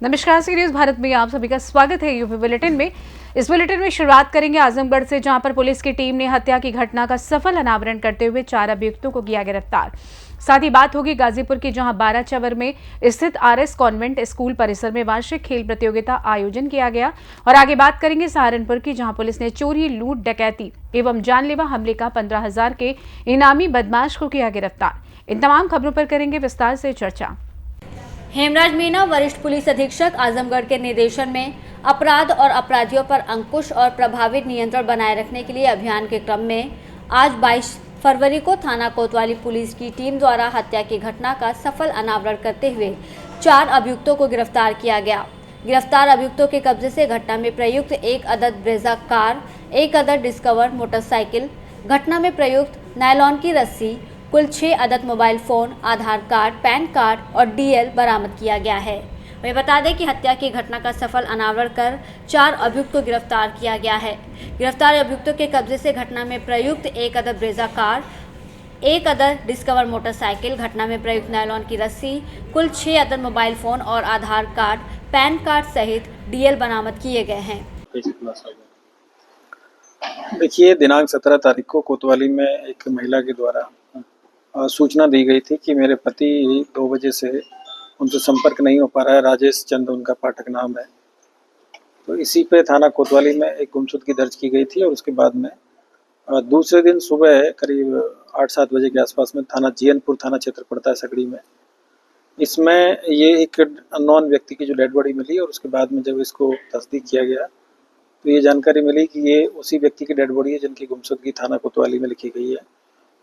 नमस्कार, सी न्यूज़ भारत में आप सभी का स्वागत है। यूपी बुलेटिन में इस बुलेटिन में शुरुआत करेंगे आजमगढ़ से, जहां पर पुलिस की टीम ने हत्या की घटना का सफल अनावरण करते हुए 4 अभियुक्तों को किया गिरफ्तार। साथ ही बात होगी गाजीपुर की, जहां 12 चवर में स्थित आरएस कॉन्वेंट स्कूल परिसर में वार्षिक खेल प्रतियोगिता आयोजन किया गया। और आगे बात करेंगे सहारनपुर की, जहां पुलिस ने चोरी, लूट, डकैती एवं जानलेवा हमले का 15,000 के इनामी बदमाश को किया गिरफ्तार। इन तमाम खबरों पर करेंगे विस्तार से चर्चा। हेमराज मीणा, वरिष्ठ पुलिस अधीक्षक आजमगढ़ के निर्देशन में अपराध और अपराधियों पर अंकुश और प्रभावी नियंत्रण बनाए रखने के लिए अभियान के क्रम में आज 22 फरवरी को थाना कोतवाली पुलिस की टीम द्वारा हत्या की घटना का सफल अनावरण करते हुए 4 अभियुक्तों को गिरफ्तार किया गया। गिरफ्तार अभियुक्तों के कब्जे से घटना में प्रयुक्त 1 अदद ब्रेजा कार, 1 अदद डिस्कवर मोटरसाइकिल, घटना में प्रयुक्त नायलॉन की रस्सी, कुल 6 अदद मोबाइल फोन, आधार कार्ड, पैन कार्ड और डीएल बरामद किया गया है। वही बता दें कि हत्या की घटना का सफल अनावरण कर 4 अभियुक्त को गिरफ्तार किया गया है। गिरफ्तार अभियुक्तों के कब्जे से घटना में प्रयुक्त 1 अदद ब्रेजा कार, 1 अदद डिस्कवर मोटरसाइकिल, घटना में प्रयुक्त नायलॉन की रस्सी, कुल 6 अदद मोबाइल फोन और आधार कार्ड, पैन कार्ड सहित डीएल बरामद किए गए हैं। देखिए, दिनांक 17 तारीख को कोतवाली में एक महिला के द्वारा सूचना दी गई थी कि मेरे पति 2 बजे से उनसे संपर्क नहीं हो पा रहा है। राजेश चंद उनका पाठक नाम है। तो इसी पे थाना कोतवाली में एक गुमशुदगी दर्ज की गई थी और उसके बाद में दूसरे दिन सुबह करीब 8-7 बजे के आसपास में थाना जीयनपुर थाना क्षेत्र पड़ता है सकड़ी में, इसमें ये एक अननोन व्यक्ति की जो डेड बॉडी मिली और उसके बाद में जब इसको तस्दीक किया गया तो ये जानकारी मिली कि ये उसी व्यक्ति की डेड बॉडी है जिनकी गुमशुदगी थाना कोतवाली में लिखी गई है।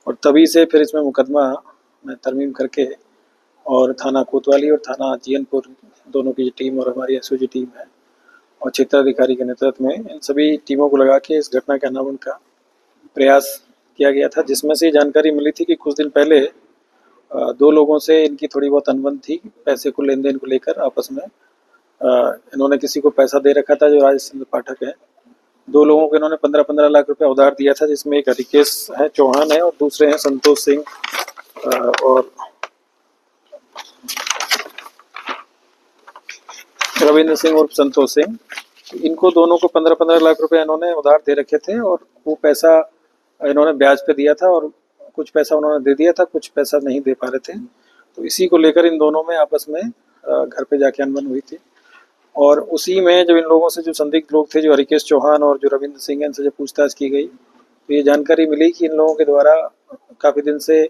और तभी से फिर इसमें मुकदमा में तरमीम करके और थाना कोतवाली और थाना जीयनपुर दोनों की टीम और हमारी एसओजी टीम है और क्षेत्राधिकारी के नेतृत्व में इन सभी टीमों को लगा के इस घटना के अनावरण का प्रयास किया गया था, जिसमें से जानकारी मिली थी कि कुछ दिन पहले 2 लोगों से इनकी थोड़ी बहुत अनबन थी पैसे को लेन देन को लेकर आपस में। इन्होंने किसी को पैसा दे रखा था जो राजेश चंद्र पाठक है। 2 लोगों को इन्होंने 15-15 लाख रुपया उधार दिया था, जिसमें एक हरिकेश है चौहान है और दूसरे हैं संतोष सिंह और रविंद्र सिंह और संतोष सिंह। इनको दोनों को 15-15 लाख रुपए इन्होंने उधार दे रखे थे और वो पैसा इन्होंने ब्याज पे दिया था और कुछ पैसा उन्होंने दे दिया था, कुछ पैसा नहीं दे पा रहे थे। तो इसी को लेकर इन दोनों में आपस में घर पे जाके अनबन हुई थी और उसी में जब इन लोगों से जो संदिग्ध लोग थे, जो हरिकेश चौहान और जो रविंद्र सिंह, इनसे जब पूछताछ की गई तो ये जानकारी मिली कि इन लोगों के द्वारा काफ़ी दिन से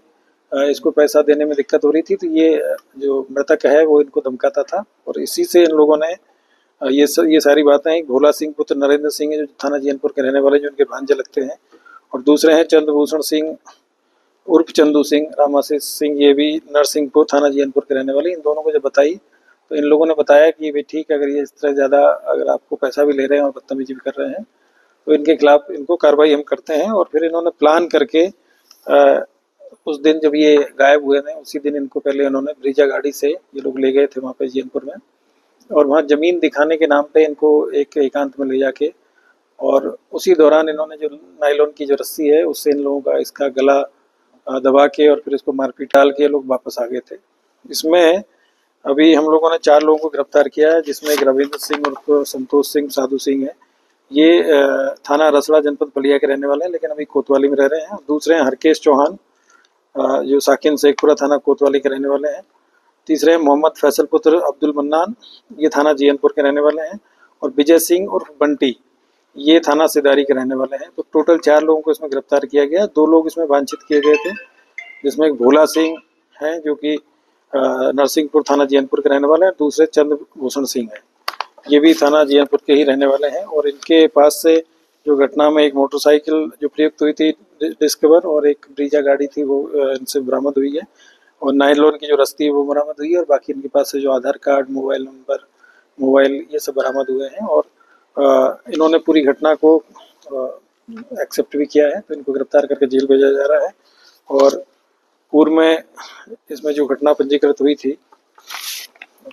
इसको पैसा देने में दिक्कत हो रही थी। तो ये जो मृतक है वो इनको धमकाता था और इसी से इन लोगों ने ये सारी बातें, भोला सिंह पुत्र नरेंद्र सिंह है जो थाना जीयनपुर के रहने वाले, जो उनके भांजे लगते हैं, और दूसरे हैं चंद्रभूषण सिंह उर्फ चंदू सिंह, रामाशीष सिंह, ये भी नरसिंहपुर थाना जीयनपुर के रहने वाले। इन दोनों को जब बताई तो इन लोगों ने बताया कि भाई ठीक है, अगर ये इस तरह ज़्यादा अगर आपको पैसा भी ले रहे हैं और बदतमीजी भी कर रहे हैं तो इनके खिलाफ इनको कार्रवाई हम करते हैं। और फिर इन्होंने प्लान करके उस दिन जब ये गायब हुए थे उसी दिन इनको पहले इन्होंने ब्रीजा गाड़ी से ये लोग ले गए थे वहाँ पे जीयनपुर में और वहाँ ज़मीन दिखाने के नाम पे इनको एक एकांत में ले जाके और उसी दौरान इन्होंने जो नायलॉन की जो रस्सी है उससे इन लोगों का इसका गला दबा के और फिर इसको मारपीट डाल के लोग वापस आ गए थे। इसमें अभी हम लोगों ने 4 लोगों को गिरफ्तार किया है, जिसमें एक रविंद्र सिंह और संतोष सिंह, साधु सिंह है। ये थाना रसड़ा जनपद बलिया के रहने वाले हैं लेकिन अभी कोतवाली में रह रहे हैं। दूसरे हैं हरकेश चौहान जो साकिन शेखपुरा थाना कोतवाली के रहने वाले हैं। तीसरे हैं मोहम्मद फैसल पुत्र अब्दुल मन्नान, ये थाना जीयनपुर के रहने वाले हैं। और विजय सिंह उर्फ बंटी, ये थाना सिदारी के रहने वाले हैं। तो टोटल 4 लोगों को इसमें गिरफ्तार किया गया। 2 लोग इसमें वांछित किए गए थे, जिसमें एक भोला सिंह हैं जो कि नरसिंहपुर थाना जीयनपुर के रहने वाले हैं, दूसरे चंद्रभूषण सिंह है, ये भी थाना जीयनपुर के ही रहने वाले हैं। और इनके पास से जो घटना में एक मोटरसाइकिल जो प्रयुक्त हुई थी डिस्कवर और एक ब्रीजा गाड़ी थी वो इनसे बरामद हुई है और नायलॉन की जो रस्सी है वो बरामद हुई है और बाकी इनके पास से जो आधार कार्ड, मोबाइल नंबर, मोबाइल, ये सब बरामद हुए हैं। और इन्होंने पूरी घटना को एक्सेप्ट भी किया है, तो इनको गिरफ्तार करके जेल भेजा जा रहा है। और पूर्व में इसमें जो घटना पंजीकृत हुई थी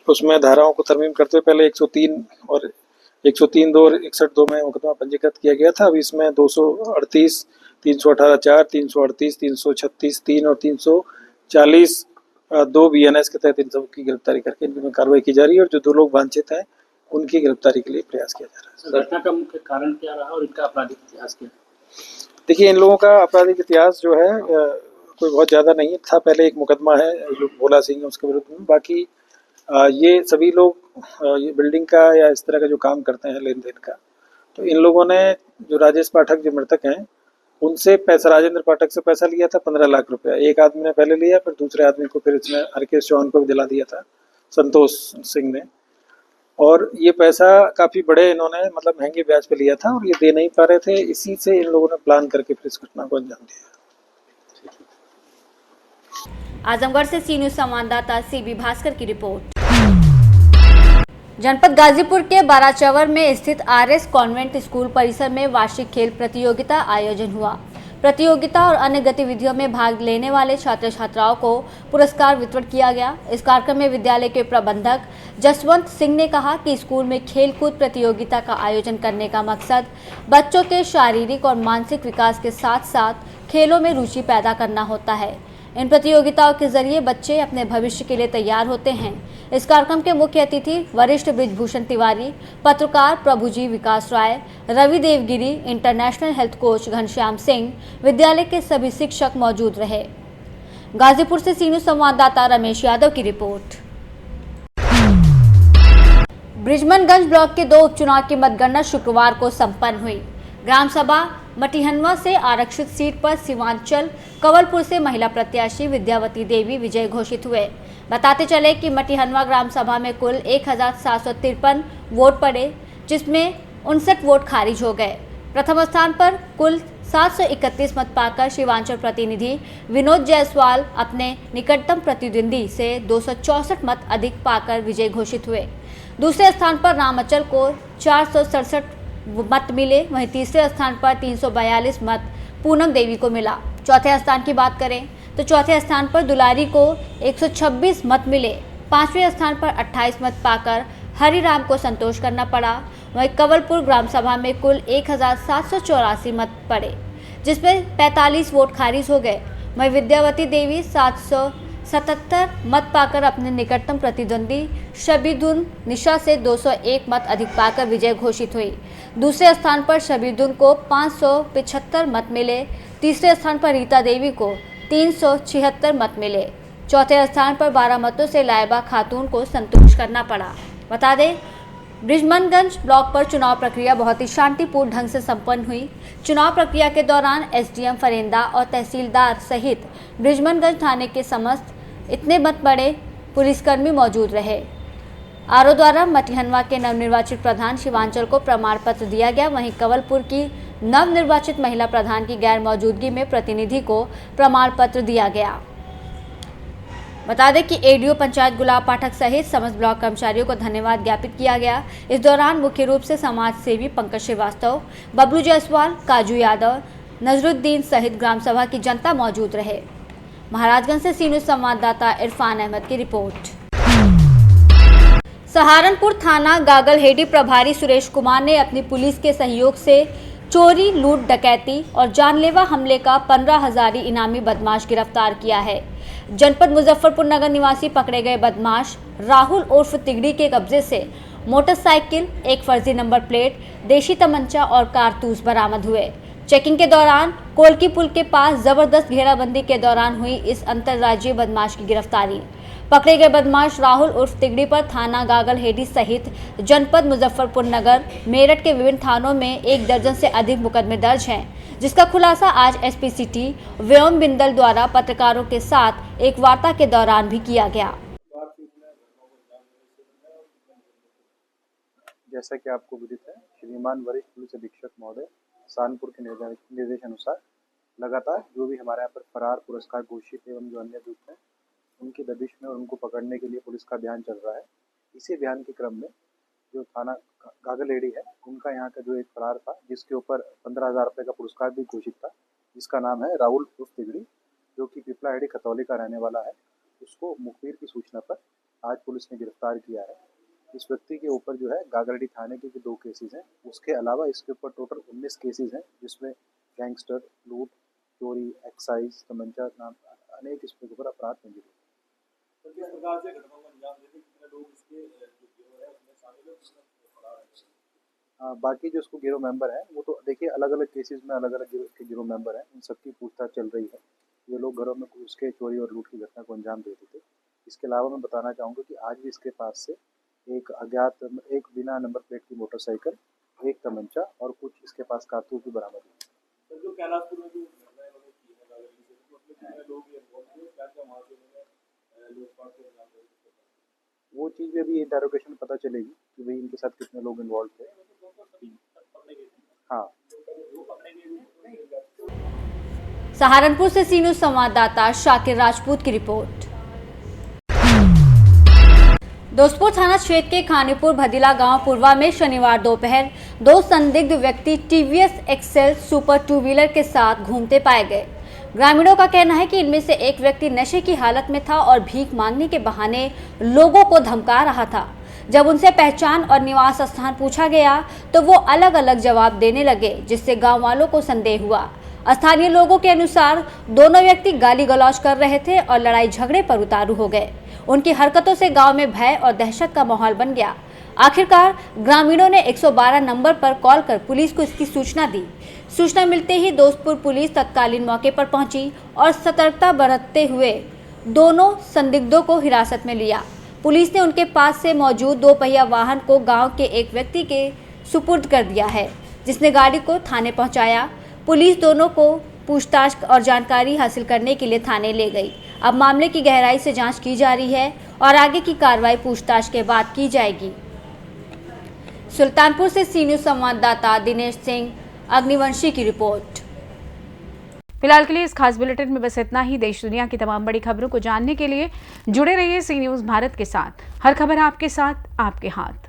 उसमें धाराओं को तरमीम करते हुए पहले 103 और 103(2) और 61(2) में मुकदमा पंजीकृत किया गया था। अब इसमें 238, 318(4), 338, 336 3 और 340 2 BNS के तहत इन सब की गिरफ्तारी करके इनमें कार्रवाई की जा रही है और जो 2 लोग वांछित हैं उनकी गिरफ्तारी के लिए प्रयास किया जा रहा है। घटना का मुख्य कारण क्या रहा और इनका आपराधिक इतिहास क्या है? देखिए, इन लोगों का आपराधिक इतिहास जो है कोई बहुत ज़्यादा नहीं था। पहले एक मुकदमा है जो भोला सिंह है उसके विरुद्ध में। बाकी ये सभी लोग ये बिल्डिंग का या इस तरह का जो काम करते हैं लेन देन का, तो इन लोगों ने जो राजेश पाठक जो मृतक हैं उनसे पैसा, राजेंद्र पाठक से पैसा लिया था 15 लाख रुपया। एक आदमी ने पहले लिया, फिर दूसरे आदमी को फिर इसमें हरकेश चौहान को भी दिला दिया था, संतोष सिंह ने। और ये पैसा काफ़ी बड़े इन्होंने मतलब महंगे ब्याज पे लिया था और ये दे नहीं पा रहे थे। इसी से इन लोगों ने प्लान करके फिर इस घटना को अंजाम दिया। आजमगढ़ से सी न्यूज संवाददाता सीबी भास्कर की रिपोर्ट। जनपद गाजीपुर के बाराचवर में स्थित आरएस कॉन्वेंट स्कूल परिसर में वार्षिक खेल प्रतियोगिता आयोजन हुआ। प्रतियोगिता और अन्य गतिविधियों में भाग लेने वाले छात्र छात्राओं को पुरस्कार वितरण किया गया। इस कार्यक्रम में विद्यालय के प्रबंधक जसवंत सिंह ने कहा कि स्कूल में खेलकूद प्रतियोगिता का आयोजन करने का मकसद बच्चों के शारीरिक और मानसिक विकास के साथ साथ खेलों में रुचि पैदा करना होता है। इन प्रतियोगिताओं के जरिए बच्चे अपने भविष्य के लिए तैयार होते हैं। इस कार्यक्रम के मुख्य अतिथि वरिष्ठ बृजभूषण तिवारी, पत्रकार Prabhuji Vikas Rai, Ravi Devgiri, international health coach Ghanshyam Singh, विद्यालय के सभी शिक्षक मौजूद रहे। गाजीपुर से सी न्यूज संवाददाता रमेश यादव की रिपोर्ट। बृजमनगंज ब्लॉक के 2 उपचुनाव की मतगणना शुक्रवार को संपन्न हुई। ग्राम सभा मटिहनवा से आरक्षित सीट पर सीमांचल कंवलपुर से महिला प्रत्याशी विद्यावती देवी विजय घोषित हुए। बताते चले कि मटिहनवा ग्राम सभा में कुल 1753 वोट पड़े, जिसमें 59 वोट खारिज हो गए। प्रथम स्थान पर कुल 731 मत पाकर शिवांचल प्रतिनिधि विनोद जायसवाल अपने निकटतम प्रतिद्वंदी से 264 मत अधिक पाकर विजय घोषित हुए। दूसरे स्थान पर रामाचल को 467 मत मिले। वहीं तीसरे स्थान पर 342 मत पूनम देवी को मिला। चौथे स्थान की बात करें तो चौथे स्थान पर दुलारी को 126 मत मिले। पांचवें स्थान पर 28 मत पाकर हरिराम को संतोष करना पड़ा। वहीं कंवलपुर ग्राम सभा में कुल 1784 मत पड़े, जिसमें 45 वोट खारिज हो गए। वहीं विद्यावती देवी 777 मत पाकर अपने निकटतम प्रतिद्वंदी शबीदुन निशा से 201 मत अधिक पाकर विजय घोषित हुई। दूसरे स्थान पर शबीदुन को 575 मत मिले। तीसरे स्थान पर रीता देवी को 376 मत मिले। चौथे स्थान पर 12 मतों से लाइबा खातून को संतोष करना पड़ा। बता दें, बृजमनगंज ब्लॉक पर चुनाव प्रक्रिया बहुत ही शांतिपूर्ण ढंग से संपन्न हुई। चुनाव प्रक्रिया के दौरान एसडीएम फरेंदा और तहसीलदार सहित बृजमनगंज थाने के समस्त इतने मत बड़े पुलिसकर्मी मौजूद रहे। आरओ द्वारा मटिहनवा के नवनिर्वाचित प्रधान शिवांचल को प्रमाण पत्र दिया गया। वहीं कंवलपुर की नवनिर्वाचित महिला प्रधान की गैर मौजूदगी में प्रतिनिधि को प्रमाण पत्र दिया गया। बता दें कि एडीओ पंचायत गुलाब पाठक सहित समस्त ब्लॉक कर्मचारियों को धन्यवाद ज्ञापित किया गया। इस दौरान मुख्य रूप से समाज सेवी पंकज श्रीवास्तव, बबलू जायसवाल, काजू यादव, नजरुद्दीन सहित ग्राम सभा की जनता मौजूद रहे। महाराजगंज से सी न्यूज संवाददाता इरफान अहमद की रिपोर्ट। सहारनपुर थाना गागलहेडी प्रभारी सुरेश कुमार ने अपनी पुलिस के सहयोग से चोरी, लूट, डकैती और जानलेवा हमले का 15,000 इनामी बदमाश गिरफ्तार किया है। जनपद मुजफ्फरपुर नगर निवासी पकड़े गए बदमाश राहुल उर्फ तिगड़ी के कब्जे से मोटरसाइकिल, एक फर्जी नंबर प्लेट, देशी तमंचा और कारतूस बरामद हुए। चेकिंग के दौरान कोलकी पुल के पास जबरदस्त घेराबंदी के दौरान हुई इस अंतर्राज्यीय बदमाश की गिरफ्तारी। पकड़े गए बदमाश राहुल उर्फ तिगड़ी पर थाना गागलहेडी सहित जनपद मुजफ्फरपुर नगर, मेरठ के विभिन्न थानों में 1 दर्जन से अधिक मुकदमे दर्ज हैं, जिसका खुलासा आज एसपी सिटी व्योम बिंदल द्वारा पत्रकारों के साथ एक वार्ता के दौरान भी किया गया। जैसा कि आपको विदित है, श्रीमान वरिष्ठ पुलिस अधीक्षक महोदय सहारनपुर के निर्देशानुसार लगातार जो भी हमारे यहाँ पर फरार, पुरस्कार घोषित एवं जो अन्य दूत हैं उनकी दबिश में और उनको पकड़ने के लिए पुलिस का अभियान चल रहा है। इसी अभियान के क्रम में जो थाना गागलहेडी है उनका यहाँ का जो एक फरार था, जिसके ऊपर 15,000 रुपये का पुरस्कार भी घोषित था, जिसका नाम है राहुल उर्फ तिगड़ी, जो कि पिपलाहेड़ी खतौली का रहने वाला है। उसको मुखबिर की सूचना पर आज पुलिस ने गिरफ्तार किया है इस व्यक्ति के ऊपर जो है गागरडी थाने के 2 केसेस हैं। उसके अलावा इसके ऊपर टोटल 19 केसेस हैं, जिसमें गैंगस्टर, लूट, चोरी, एक्साइज, तमंचा नाम अनेक इसके ऊपर अपराध पंजीकृत हैं। किस प्रकार से घटनाओं को अंजाम देते, कितने लोग इसके जो गिरोह है उसमें शामिल है, उसमें फरार है? बाकी जो उसको गिरोह मेंबर हैं वो तो देखिए अलग अलग केसेस में अलग अलग गिरोह मेंबर हैं, उन सबकी पूछताछ चल रही है। ये लोग घरों में उसके चोरी और लूट की घटना को अंजाम देते थे। इसके अलावा मैं बताना चाहूँगा कि आज भी इसके पास से एक बिना नंबर प्लेट की मोटरसाइकिल, एक तमंचा और कुछ इसके पास कारतूस भी बरामद हुए। सर, जो कैलाशपुर में जो घटना इन्होंने की है गागरडी से, तो उसमें कितने लोग इन्वॉल्व थे, क्या-क्या वहाँ से उन्होंने लूटपाट के अंजाम दिए? वो चीज़ भी अभी इंटेरोगेशन में पता चलेगी कि भाई इनके साथ कितने लोग इन्वॉल्व थे। हाँ। सहारनपुर से सी न्यूज़ संवाददाता शाकिर राजपूत की रिपोर्ट। दोस्तपुर थाना क्षेत्र के खानीपुर भदीला गांव पूर्वा में शनिवार दोपहर 2 संदिग्ध व्यक्ति टीवीएस एक्सेल सुपर 2 व्हीलर के साथ घूमते पाए गए। ग्रामीणों का कहना है कि इनमें से एक व्यक्ति नशे की हालत में था और भीख मांगने के बहाने लोगों को धमका रहा था। जब उनसे पहचान और निवास स्थान पूछा गया तो वो अलग अलग जवाब देने लगे, जिससे गांव वालों को संदेह हुआ। स्थानीय लोगों के अनुसार दोनों व्यक्ति गाली गलौज कर रहे थे और लड़ाई झगड़े पर उतारू हो गए। उनकी हरकतों से गांव में भय और दहशत का माहौल बन गया। आखिरकार ग्रामीणों ने 112 नंबर पर कॉल कर पुलिस को इसकी सूचना दी। सूचना मिलते ही दोस्तपुर पुलिस तत्कालीन मौके पर पहुंची और सतर्कता बरतते हुए दोनों संदिग्धों को हिरासत में लिया। पुलिस ने उनके पास से मौजूद 2 पहिया वाहन को गांव के एक व्यक्ति के सुपुर्द कर दिया है, जिसने गाड़ी को थाने पहुंचाया। पुलिस दोनों को पूछताछ और जानकारी हासिल करने के लिए थाने ले गई। अब मामले की गहराई से जांच की जा रही है और आगे की कार्रवाई पूछताछ के बाद की जाएगी। सुल्तानपुर से सी न्यूज़ संवाददाता दिनेश सिंह अग्निवंशी की रिपोर्ट। फिलहाल के लिए इस खास बुलेटिन में बस इतना ही। देश दुनिया की तमाम बड़ी खबरों को जानने के लिए जुड़े रहिए सी न्यूज़ भारत के साथ। हर खबर आपके साथ, आपके हाथ।